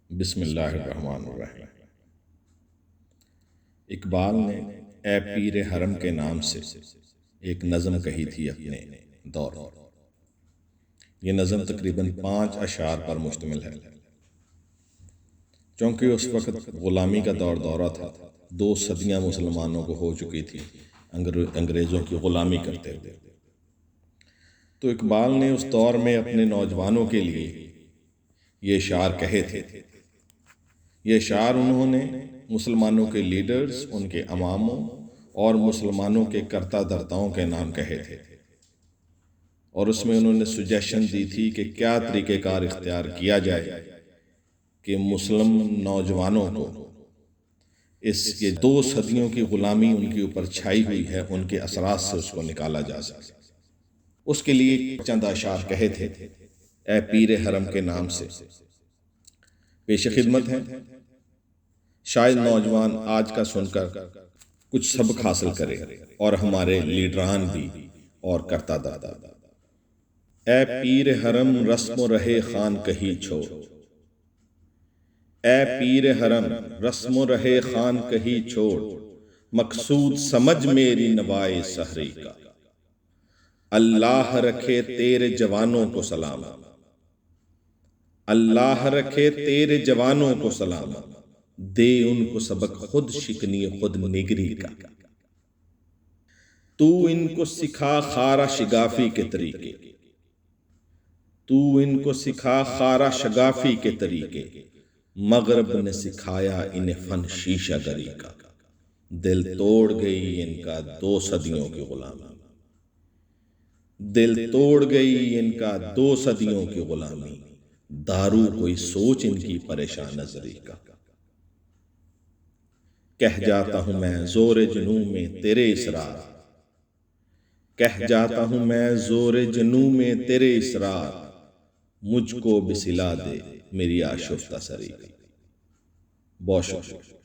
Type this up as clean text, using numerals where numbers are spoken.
بسم اللہ الرحمن الرحیم۔ اقبال نے اے پیر حرم کے نام سے ایک نظم کہی تھی اپنے دور میں۔ یہ نظم تقریباً 5 اشعار پر مشتمل ہے۔ چونکہ اس وقت غلامی کا دورہ تھا، 2 صدیاں مسلمانوں کو ہو چکی تھی انگریزوں کی غلامی کرتے ہوئے، تو اقبال نے اس دور میں اپنے نوجوانوں کے لیے یہ اشعار کہے تھے۔ یہ اشعار انہوں نے مسلمانوں کے لیڈرز، ان کے اماموں اور مسلمانوں کے کرتا دھرتاؤں کے نام کہے تھے، اور اس میں انہوں نے سجیشن دی تھی کہ کیا طریقہ کار اختیار کیا جائے کہ مسلم نوجوانوں کو یہ 2 صدیوں کی غلامی ان کے اوپر چھائی ہوئی ہے، ان کے اثرات سے اس کو نکالا جا سکے۔ اس کے لیے چند اشعار کہے تھے اے پیر حرم کے نام سے۔ پیش خدمت ہے، شاید نوجوان آج کا سن کر کچھ سبق حاصل کرے اور ہمارے لیڈران بھی اور کرتا دادا۔ اے پیر حرم رسم و رہے خان کہی چھوڑ، اے پیر حرم رسم و رہے خان کہی چھوڑ، مقصود سمجھ میری نوائے سحری کا۔ اللہ رکھے تیرے جوانوں کو سلامت، اللہ رکھے تیرے جوانوں کو سلامت، دے ان کو سبق خود شکنی خود نگری کا۔ تو ان کو سکھا خارا شگافی کے طریقے، تو ان کو سکھا خارا شگافی کے طریقے، مغرب نے سکھایا انہیں فن شیشہ گری کا۔ دل توڑ گئی ان کا 2 صدیوں کی غلامی، دل توڑ گئی ان کا 2 صدیوں کی غلامی، دارو کوئی سوچ ان کی پریشان نظری کا۔ کہہ جاتا ہوں میں زور جنوں میں تیرے اسرار، کہہ جاتا ہوں میں زور جنوں میں تیرے اسرار، مجھ کو بھی سلا دے میری آشفتہ سری کا۔ بہت شکریہ۔